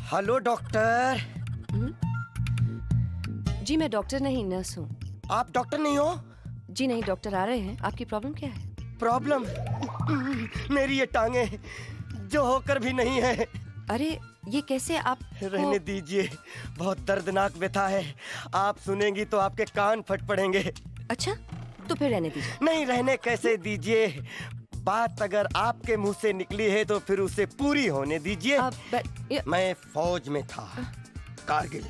Hello doctor. जी मैं doctor नहीं, nurse हूँ। आप डॉक्टर नहीं हो? जी नहीं, डॉक्टर आ रहे हैं। आपकी प्रॉब्लम क्या है? प्रॉब्लम? मेरी ये टांगे जो होकर भी नहीं है। अरे ये कैसे? आप रहने दीजिए, बहुत दर्दनाक व्यथा है। आप सुनेंगी तो आपके कान फट पड़ेंगे। अच्छा, तो फिर रहने दीजिए। नहीं, रहने कैसे दीजिए? बात अगर आपके मुंह से निकली है तो फिर उसे पूरी होने दीजिए। मैं फौज में था, Kargil.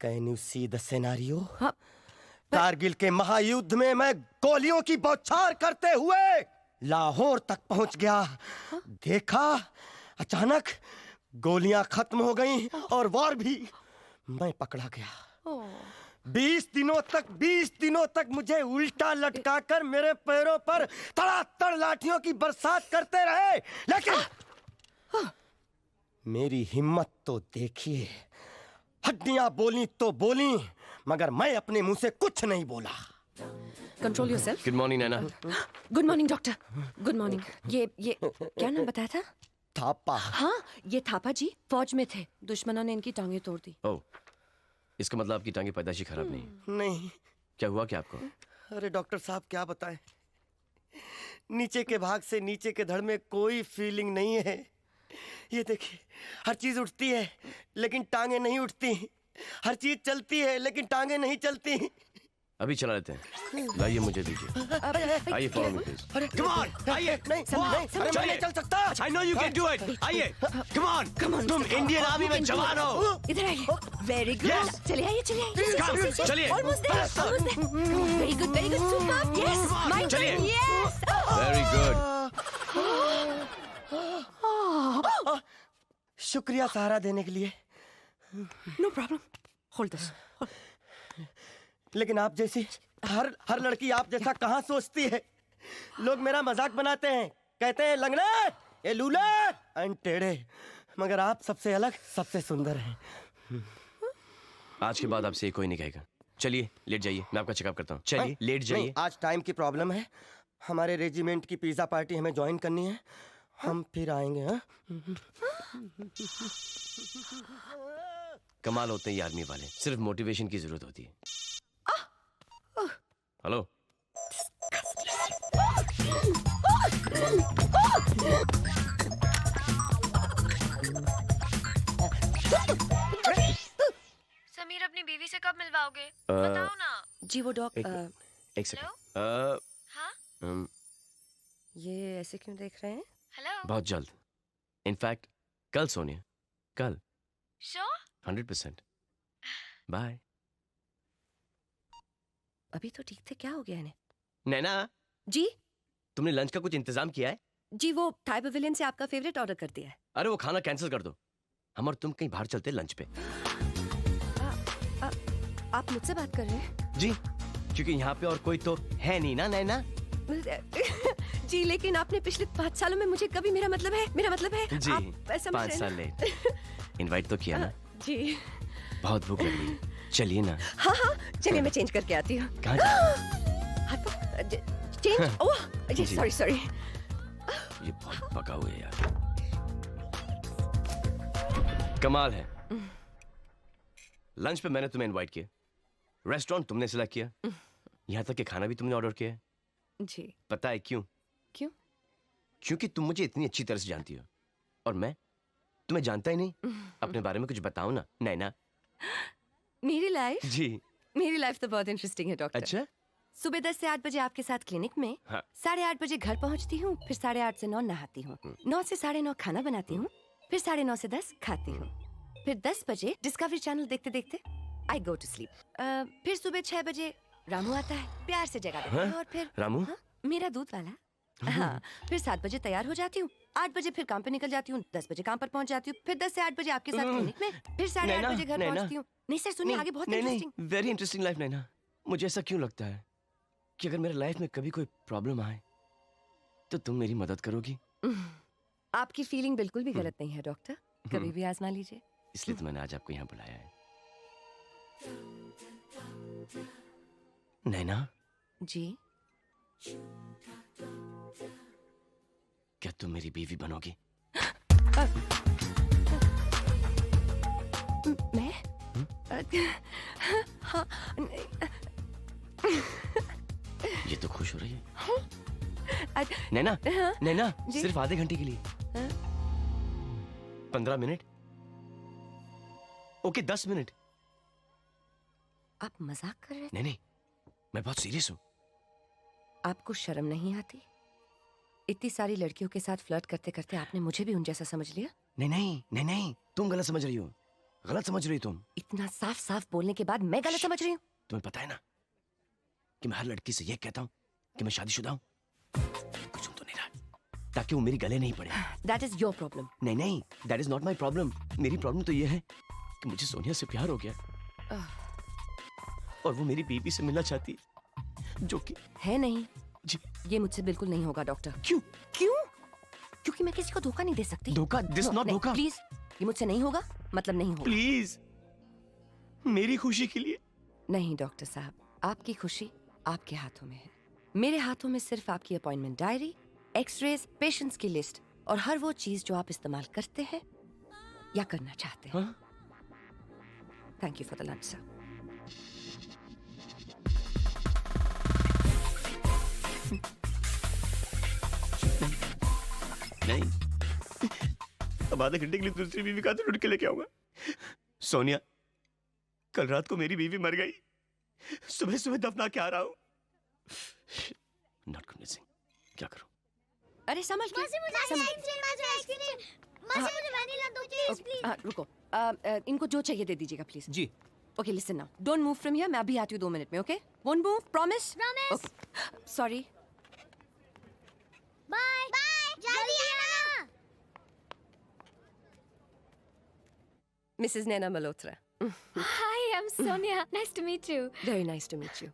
Can you see the scenario? Kargil के महायुद्ध में मैं गोलियों की बौछार करते हुए लाहौर तक पहुंच गया। देखा, अचानक गोलियां खत्म हो गईं और वॉर भी। मैं पकड़ा गया। 20 दिनों तक मुझे उल्टा लटकाकर मेरे पैरों पर तड़ातड़ लाठियों की बरसात करते रहे। लेकिन मेरी हिम्मत तो देखिए। हड्डियां बोली तो बोली, मगर मैं अपने मुंह से कुछ नहीं बोला। Control yourself. Good morning Naina. Good morning doctor. Good morning. ये क्या नाम बताया था? थापा। हाँ, ये थापा जी फौज में थे। दुश्मनों ने इनकी टांगें तोड़ दी। ओह, इसका मतलब आपकी टांगे पैदाइशी खराब नहीं? नहीं। क्या हुआ क्या आपको? अरे डॉक्टर साहब क्या बताएं, नीचे के भाग से नीचे के धड़ में कोई फीलिंग नहीं है। ये देखिए, हर चीज उठती है लेकिन टांगे नहीं उठती। हर चीज चलती है लेकिन टांगे नहीं चलती। अभी चला लेते हैं। लाइए मुझे दीजिए। आइए follow me please. Come on, आइए। नहीं, मैं नहीं चल सकता। I know you can do it. आइए, come on. तुम इंडियन आर्मी में जवान हो। इधर आइए। Very good. चलिए आइए, चलिए। चलिए। Almost there. Very good, superb. Yes, my चलिए। turn. Yes. Very good. शुक्रिया सहारा देने के लिए। No problem. Hold this. लेकिन आप जैसी हर लड़की आप जैसा कहाँ सोचती है। लोग मेरा मजाक बनाते हैं, कहते हैं लंगड़ा, ये लूला, टेढ़े। मगर आप सबसे अलग, सबसे सुंदर हैं। आज के बाद आपसे कोई नहीं कहेगा। चलिए लेट जाइए, मैं आपका चेकअप करता हूँ। चलिए लेट जाइए। आज टाइम की प्रॉब्लम है। हमारे रेजिमेंट की पिज्जा पार्टी हमें ज्वाइन करनी है। हम फिर आएंगे। हाँ? कमाल होते हैं ये आर्मी वाले, सिर्फ मोटिवेशन की जरूरत होती है। हेलो। समीर अपनी बीवी से कब मिलवाओगे? बताओ ना। जी वो एक सेकंड। हाँ? ये ऐसे क्यों देख रहे हैं? हेलो। बहुत जल्द, इनफैक्ट कल सोनिया, कल। श्योर? 100%। बाय। अभी तो ठीक थे, क्या हो गया इन्हें? नैना जी? तुमने लंच का कुछ इंतजाम किया है? जी वो थाई पवेलियन से आपका फेवरेट ऑर्डर कर दिया है। अरे वो खाना कैंसिल कर दो, हम और तुम कहीं बाहर चलते लंच पे। आप मुझसे बात कर रहे हैं? जी, क्योंकि यहाँ पे और कोई तो है नहीं ना नैना। जी लेकिन आपने पिछले 5 सालों में मुझे कभी मेरा मतलब है जी, आप 5 साल लेट। इनवाइट तो किया ना? जी। बहुत भूख लग रही है, चलिए ना। हाँ चलिए, मैं चेंज करके आती हूँ। कहाँ चेंज? ओह जी, सॉरी। ये बहुत पका हुआ है यार। कमाल है। लंच पे मैंने तुम्हें इनवाइट किया, रेस्टोरेंट तुमने सिलेक्ट किया, यहाँ तक कि खाना भी तुमने ऑर्डर किया है। जी। पता है क्यों? क्यों? क्योंकि तुम मुझे इतनी अच्छी तरह से जानती हो और मैं तुम्हें जानता ही नहीं। अपने बारे में कुछ बताओ ना नैना। मेरी लाइफ? जी। मेरी लाइफ तो बहुत इंटरेस्टिंग है डॉक्टर। अच्छा? सुबह 10 से 8 बजे आपके साथ क्लिनिक में, 8:30 बजे घर पहुंचती हूँ, फिर 8:30 से 9 नहाती हूँ, 9 से 9:30 खाना बनाती हूँ, फिर 9:30 से 10 खाती हूँ, फिर 10 बजे डिस्कवरी चैनल देखते देखते आई गो टू स्लीप। फिर सुबह 6 बजे रामू आता है, प्यार से जगा देता है और फिर रामू? मेरा दूध वाला। हाँ, फिर 7 बजे तैयार हो जाती हूँ, 8 बजे फिर काम पे निकल जाती हूँ, 10 बजे काम पर पहुँच जाती हूँ, फिर 10 से 8 बजे आपके साथ क्लिनिक में, फिर 8:30 बजे घर पहुँचती हूँ। नहीं सर सुनिए, आगे बहुत इंटरेस्टिंग। वेरी इंटरेस्टिंग लाइफ नैना। मुझे ऐसा क्यों लगता है कि अगर मेरे लाइफ में कभी कोई प्रॉब्लम आए तो तुम मेरी मदद करोगी। आपकी फीलिंग बिल्कुल भी गलत नहीं है डॉक्टर, कभी भी आजमा लीजिए। इसलिए तो मैंने आज आपको यहाँ बुलाया है। नैना जी। क्या तुम मेरी बीवी बनोगी? मैं? हाँ। ये तो खुश हो रही है। नैना, नैना, सिर्फ आधे घंटे के लिए। 15 मिनट? Okay, 10 minute. आप मजाक कर रहे थे? नहीं, मैं बहुत सीरियस हूँ। आपको शर्म नहीं आती? इतनी सारी लड़कियों के साथ फ्लर्ट करते करते आपने मुझे भी उन जैसा समझ लिया? नहीं, तुम गलत समझ रही हो। गलत समझ रही हो तुम। इतना साफ साफ बोलने के बाद मैं गलत समझ रही हूँ? तुम्हें पता है ना कि मैं हर लड़की से ये कहता हूँ कि मैं शादीशुदा हूँ। कुछ तो नहीं रहा, ताकि वो मेरी गले नहीं पड़े। That is your problem. नहीं, that is not my problem. मेरी प्रॉब्लम तो ये है कि मुझे सोनिया से प्यार हो गया और वो मेरी बीवी से मिलना चाहती है, जो कि है नहीं। जी। ये मुझसे बिल्कुल नहीं होगा डॉक्टर। क्यों? क्योंकि मैं किसी को धोखा नहीं दे सकती। धोखा? दिस नॉट धोखा। प्लीज, ये मुझसे नहीं होगा, मतलब नहीं होगा। प्लीज, मेरी खुशी के लिए। नहीं डॉक्टर साहब, आपकी खुशी आपके हाथों में है। मेरे हाथों में सिर्फ आपकी अपॉइंटमेंट डायरी, एक्सरेज, पेशेंट्स की लिस्ट और हर वो चीज जो आप इस्तेमाल करते हैं या करना चाहते हैं। Thank you for the lunch sir. नहीं, अब आधे घंटे के लिए दूसरी बीवी का तो ढूंढ के लेके आऊंगा। सोनिया, कल रात को मेरी बीवी मर गई, सुबह सुबह दफना के आ रहा हूँ। नॉट कन्विंसिंग, क्या करूं? अरे समझ के, रुको, इनको जो चाहिए दे दीजिएगा प्लीज। जी। Okay listen now, don't move from here, मैं अभी आती हूँ 2 मिनट में। Okay, won't move, promise? Promise. Sorry. Bye जल्दी आना। Mrs Naina Malhotra. Hi, I am Sonia, nice to meet you. Very nice to meet you.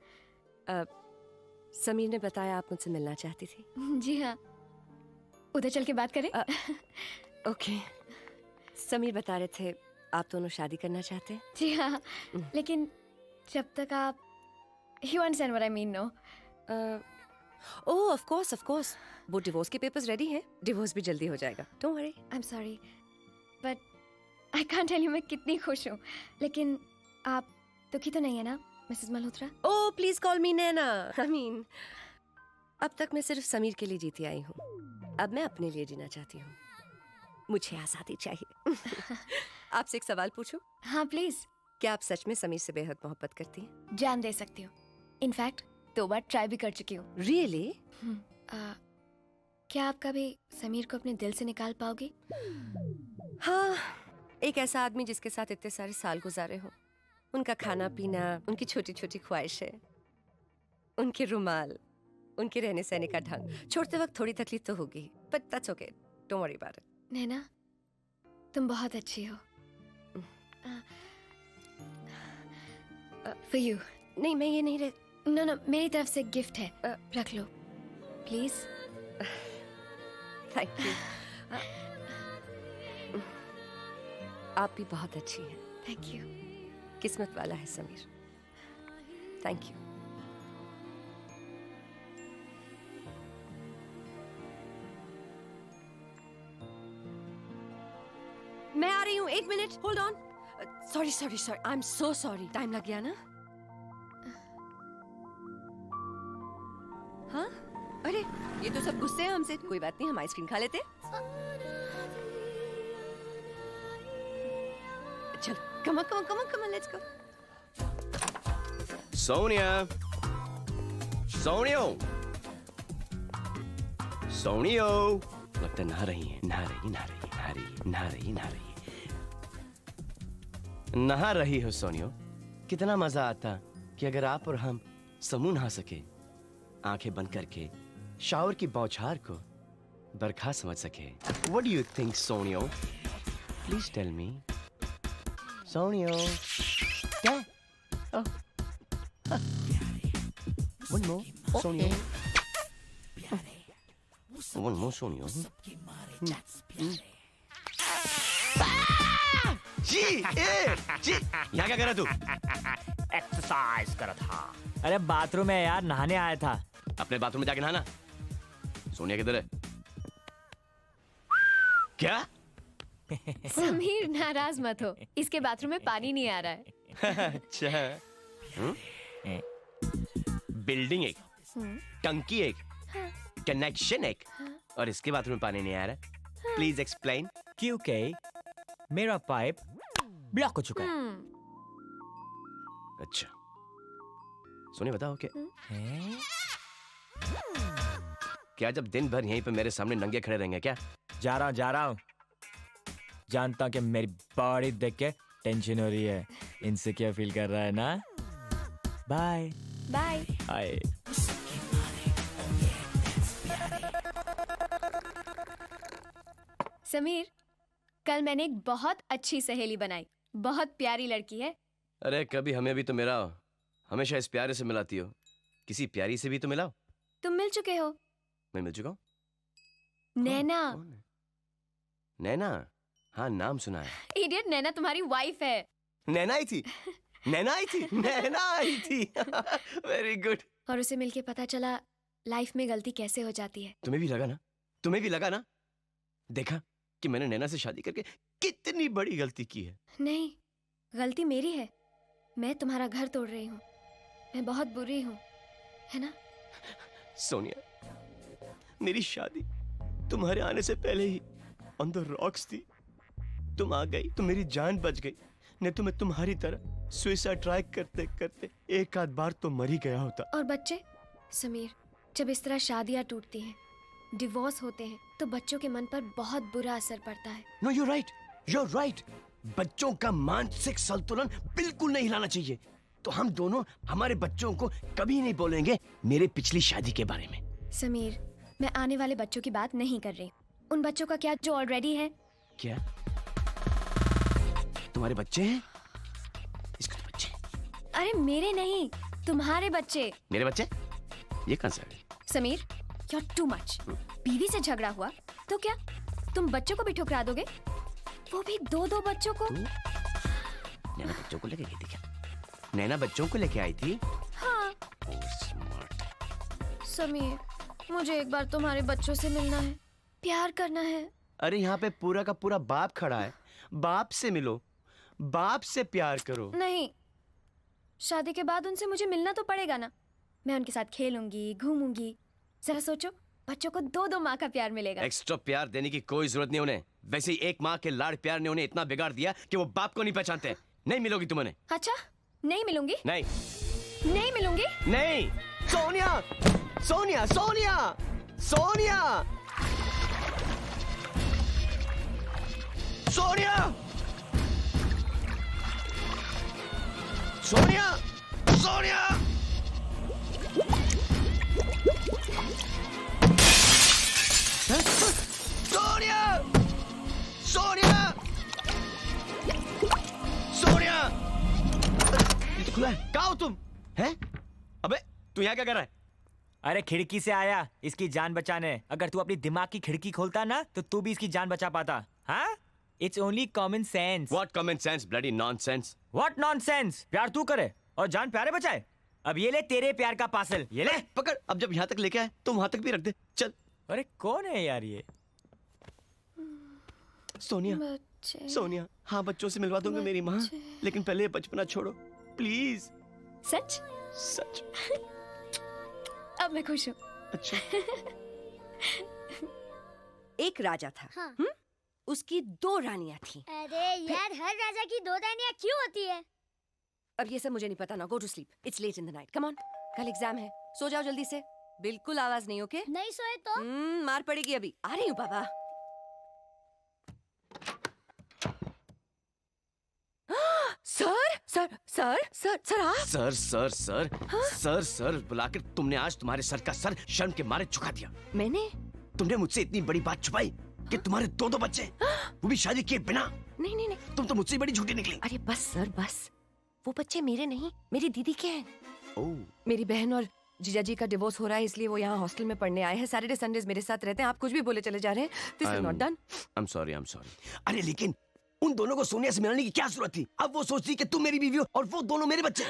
Sameer ने बताया आप मुझसे मिलना चाहती थी। जी हाँ, उधर चल के बात करें? ओके। समीर बता रहे थे आप दोनों शादी करना चाहते हैं। जी हाँ, लेकिन जब तक आप you understand what I mean, no? Oh of course, वो डिवोर्स के पेपर्स रेडी हैं, डिवोर्स भी जल्दी हो जाएगा, don't worry. I'm sorry, but I can't tell you मैं कितनी खुश हूँ। लेकिन आप दुखी तो नहीं है ना Mrs Malhotra? Oh please call me Naina. I mean, अब तक मैं सिर्फ समीर के लिए जीती आई हूँ, अब मैं अपने लिए जीना चाहती हूँ। मुझे आज़ादी चाहिए। आपसे एक सवाल पूछूं? हाँ प्लीज। क्या आप सच में समीर से बेहद मोहब्बत करती हैं? जान दे सकती हूँ, इनफैक्ट 2 बार ट्राई भी कर चुकी हूँ। रियली? क्या आप कभी समीर को अपने दिल से निकाल पाओगी? हाँ, एक ऐसा आदमी जिसके साथ इतने सारे साल गुजारे हो, उनका खाना पीना, उनकी छोटी छोटी ख्वाहिशें, उनके रुमाल, उनके रहने सहने का ढंग। छोड़ते वक्त थोड़ी तकलीफ तो होगी, but that's okay, don't worry about it. Naina, तुम बहुत अच्छी हो। For you। नहीं, मैं ये नहीं नो, मेरी तरफ से गिफ्ट है, रख लो प्लीज। Thank you. आप भी बहुत अच्छी हैं। Thank you. किस्मत वाला है समीर। Thank you. मैं आ रही हूँ, 1 minute, hold on. Sorry, I am so sorry, time लग गया ना? हाँ, अरे ये तो सब गुस्से हैं हमसे। कोई बात नहीं, हम आइसक्रीम खा लेते। चलो, come on, let's go. Sonia, लगता नहा रही है। नहा रही हो सोनियो। कितना मजा आता कि अगर आप और हम समूह नहा सके, आंखें बंद करके शावर की बौछार को बरखा समझ सके। What do you think, सोनियो? Please tell me. सोनियो, क्या? Oh. One more, सोनियो। One more, सोनियो। जी, यहाँ क्या कर रहा तू? एक्सरसाइज कर रहा था। अरे बाथरूम में यार, नहाने आया था। अपने बाथरूम में जाके नहाना। सोनिया किधर है? क्या? समीर नाराज मत हो, इसके बाथरूम में पानी नहीं आ रहा है। अच्छा। बिल्डिंग एक, टंकी एक, कनेक्शन एक, और इसके बाथरूम में पानी नहीं आ रहा। Please explain. क्योंकि मेरा पाइप ब्लॉक हो चुका है। अच्छा सोनी बताओ क्या जब दिन भर यहीं पे मेरे सामने नंगे खड़े रहेंगे क्या? जा रहा हूँ। जानता हूँ कि मेरी बॉडी देख के टेंशन हो रही है, इनसिक्योर फील कर रहा है ना? Bye bye. बाय। समीर, कल मैंने एक बहुत अच्छी सहेली बनाई, बहुत प्यारी लड़की है। अरे कभी हमें भी तो मिलाओ, हमेशा इस प्यारे से मिलाती हो, किसी प्यारी से भी तो मिलाओ। तुम मिल चुके हो। मैं मिल चुका हूँ। नैना। कौन है? नैना? हाँ नाम सुना है। इडियट, नैना तुम्हारी वाइफ है। नैना आई थी? नैना आई थी? नैना आई थी। Very good. और उसे मिलके पता चला लाइफ में गलती कैसे हो जाती है। तुम्हें भी लगा ना? तुम्हें भी लगा ना? देखा कि मैंने नैना से शादी करके कितनी बड़ी गलती की है। नहीं, गलती मेरी है। मैं तुम्हारा घर तोड़ रही हूँ, मैं बहुत बुरी हूँ, है ना? सोनिया, मेरी शादी तुम्हारे आने से पहले ही ऑन द रॉक्स थी। तुम आ गई तो मेरी जान बच गई, नहीं तो मैं तुम्हारी तरह सुसाइड ट्राई करते करते एक आध बार तो मर ही गया होता। और बच्चे? समीर, जब इस तरह शादियां टूटती हैं, डिवोर्स होते हैं, तो बच्चों के मन पर बहुत बुरा असर पड़ता है। No you right, you right. बच्चों का मानसिक संतुलन बिल्कुल नहीं हिलाना चाहिए। तो हम दोनों हमारे बच्चों को कभी नहीं बोलेंगे मेरे पिछली शादी के बारे में। समीर, मैं आने वाले बच्चों की बात नहीं कर रही, उन बच्चों का क्या जो ऑलरेडी है। क्या तुम्हारे बच्चे हैं? इसके तो बच्चे? अरे मेरे नहीं, तुम्हारे बच्चे। मेरे बच्चे? ये कौन सा है? Sameer, you're too much। बीवी से झगड़ा हुआ तो क्या तुम बच्चों को भी ठुकरा दोगे? वो भी दो बच्चों को। नैना बच्चों को लेके गई थी क्या? नैना बच्चों को लेके आई थी? हाँ। स्मार्ट। समीर, मुझे एक बार तुम्हारे बच्चों से मिलना है, प्यार करना है। अरे यहाँ पे पूरा का पूरा बाप खड़ा है, बाप से मिलो, बाप से प्यार करो। नहीं, शादी के बाद उनसे मुझे मिलना तो पड़ेगा ना। मैं उनके साथ खेलूंगी, घूमूंगी। जरा सोचो, बच्चों को दो माँ का प्यार मिलेगा। एक्स्ट्रा प्यार देने की कोई जरूरत नहीं उन्हें। वैसे ही एक माँ के लाड़ प्यार ने उन्हें इतना बिगाड़ दिया कि वो बाप को नहीं पहचानते। नहीं मिलोगी तुम उन्हें। अच्छा, नहीं मिलूंगी। नहीं, नहीं मिलूंगी। नहीं। सोनिया, सोनिया, सोनिया, सोनिया, सोनिया, सोनिया, सोनिया। सोनिया, सोनिया, सोनिया। ये तो खुला है। कहाँ हो तुम? हैं? अबे तू यहाँ क्या कर रहा है? अरे खिड़की से आया इसकी जान बचाने। अगर तू अपनी दिमाग की खिड़की खोलता ना तो तू भी इसकी जान बचा पाता। हाँ? It's only common sense. What common sense? Bloody nonsense. What nonsense? प्यार तू करे और जान प्यारे बचाए। अब ये ले तेरे प्यार का पार्सल, ये ले। पकड़। अब जब यहाँ तक लेके आए तो वहां तक भी रख दे। चल। अरे कौन है यार ये? सोनिया, बच्चे। सोनिया, हाँ बच्चों से मिलवा दूंगा मेरी माँ, लेकिन पहले ये बचपना छोड़ो प्लीज। सच? सच। अब मैं खुश हूँ। अच्छा। एक राजा था। हाँ। उसकी 2 रानियां थी। अरे यार, हर राजा की 2 रानियां क्यों होती है? अब ये सब मुझे नहीं पता ना। Go to sleep, it's late in the night. Come on, कल एग्जाम है, सो जाओ जल्दी से। बिल्कुल आवाज नहीं, ओके? नहीं सोए तो? मार पड़ेगी अभी। आ रही हूँ बाबा। Sir sir sir sir sir आप? Sir sir sir sir sir बुलाकर तुमने आज तुम्हारे सर का सर शर्म के मारे झुका दिया। मैंने? तुमने मुझसे इतनी बड़ी बात छुपाई कि तुम्हारे 2 बच्चे, वो भी शादी किए बिना। नहीं नहीं नहीं। तुम तो मुझसे बड़ी झूठी निकली। अरे बस सर बस, वो बच्चे मेरे नहीं, मेरी दीदी के हैं। ओह। मेरी बहन और जीजा जी का डिवोर्स हो रहा है, इसलिए वो यहाँ हॉस्टल में पढ़ने आए हैं। सैटरडे संडेज मेरे साथ रहते हैं। आप कुछ भी बोले चले जा रहे हैं। This is not done. I am sorry, I am sorry. अरे लेकिन उन दोनों को सोनिया से मिलाने की क्या जरूरत थी? अब वो सोचती कि तुम मेरी बीवी हो और वो दोनों मेरे बच्चे।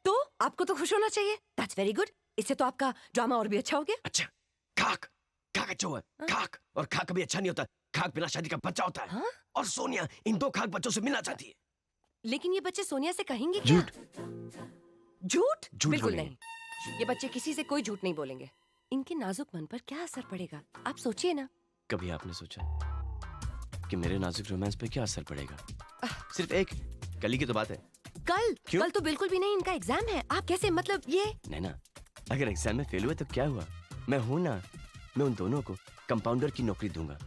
तो आपको तो खुश होना चाहिए। That's very good. इससे तो आपका ड्रामा और भी अच्छा हो गया। अच्छा, खाक खाक अच्छा हुआ। खाक और खाक कभी अच्छा नहीं होता। खाक बिना शादी का बच्चा होता है। हाँ? और सोनिया इन 2 खाक बच्चों से मिलना चाहती है। लेकिन ये बच्चे सोनिया से कहेंगे क्या? झूठ। झूठ? झूठ बिल्कुल बोलेंगे। नहीं। ये बच्चे किसी से कोई झूठ नहीं बोलेंगे। इनके नाजुक मन पर क्या असर पड़ेगा, आप सोचिए ना। कभी आपने सोचा कि मेरे नाजुक रोमांस पे क्या असर पड़ेगा? सिर्फ एक कल ही की तो बात है। कल? क्यों? कल तो बिल्कुल भी नहीं, इनका एग्जाम है। आप कैसे, मतलब ये? नैना, अगर एग्जाम में फेल हुए तो क्या हुआ? मैं हूं ना। मैं उन दोनों को कंपाउंडर की नौकरी दूंगा।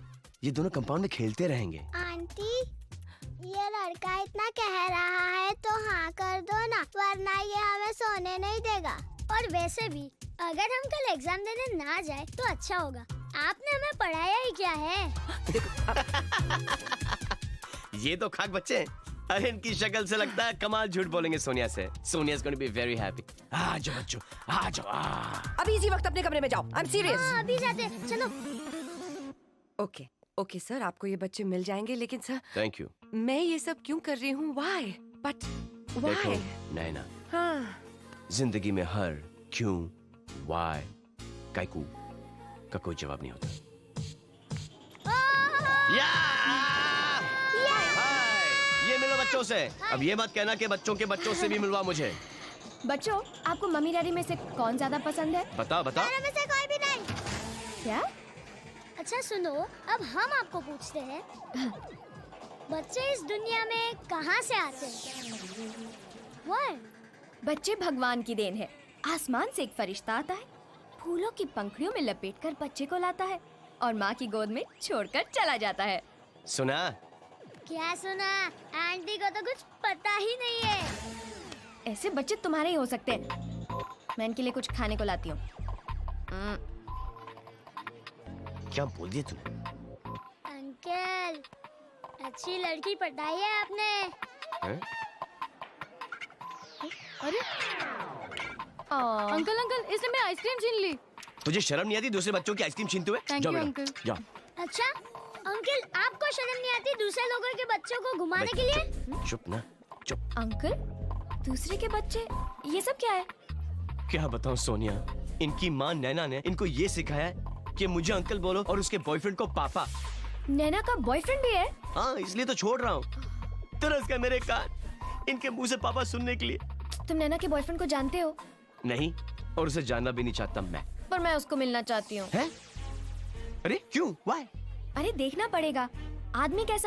ये दोनों कंपाउंड में खेलते रहेंगे। आंटी, ये लड़का इतना कह रहा है तो हाँ कर दो ना, वरना ये हमें सोने नहीं देगा। और वैसे भी अगर हम कल एग्जाम देने ना जाए तो अच्छा होगा। आपने हमें पढ़ाया ही क्या है? ये तो खाक बच्चे हैं। अरे इनकी शक्ल से लगता है कमाल झूठ बोलेंगे सोनिया से। Sonia is going to be very happy. आ जाओ बच्चों, आ जाओ। अभी इसी वक्त अपने कमरे में जाओ। I am serious. हाँ, अभी जाते, चलो। ओके ओके सर, आपको ये बच्चे मिल जाएंगे, लेकिन सर थैंक यू। मैं ये सब क्यों कर रही हूँ? व्हाई? बट देखो व्हाई? नैना, हाँ, जिंदगी में हर क्यों, व्हाई, काइकू का कोई जवाब नहीं होता। हाय, ये मिलो बच्चों से। अब ये मत कहना कि बच्चों के बच्चों से भी मिलवा मुझे। बच्चों, आपको मम्मी डैडी में से कौन ज्यादा पसंद है? बताओ बताओ। मेरे में से कोई भी नहीं। क्या? अच्छा सुनो, अब हम आपको पूछते हैं, बच्चे इस दुनिया में कहाँ से आते हैं? Why? बच्चे भगवान की देन है। आसमान से एक फरिश्ता आता है, फूलों की पंखुड़ियों में लपेटकर बच्चे को लाता है और माँ की गोद में छोड़कर चला जाता है। सुना? क्या सुना? आंटी को तो कुछ पता ही नहीं है। ऐसे बच्चे तुम्हारे ही हो सकते हैं। मैं इनके लिए कुछ खाने को लाती हूँ। क्या बोल दिया तू? अंकल, अच्छी लड़की पटाई है आपने। हैं? अरे अंकल अंकल, इसने मेरी आइसक्रीम छीन ली। तुझे शर्म नहीं आती दूसरे बच्चों की आइसक्रीम छीनते हुए? Thank जाओ you, बेटा, uncle. जाओ। अच्छा अंकल, आपको शर्म नहीं आती दूसरे लोगों के बच्चों को घुमाने के लिए? चुप ना, चुप। अंकल, दूसरे के बच्चे, ये सब क्या है? क्या बताऊं सोनिया, इनकी माँ नैना ने इनको ये सिखाया कि मुझे अंकल बोलो और उसके बॉयफ्रेंड को पापा। नैना का बॉयफ्रेंड भी है? हाँ, इसलिए तो छोड़ रहा हूँ। तरस गए मेरे कान इनके मुंह से पापा सुनने के लिए। तुम नैना के बॉयफ्रेंड को जानते हो? नहीं, और उसे जानना भी नहीं चाहता मैं। पर मैं उसको मिलना चाहती हूँ। है? अरे क्यों? Why? अरे देखना पड़ेगा, आदमी कैसा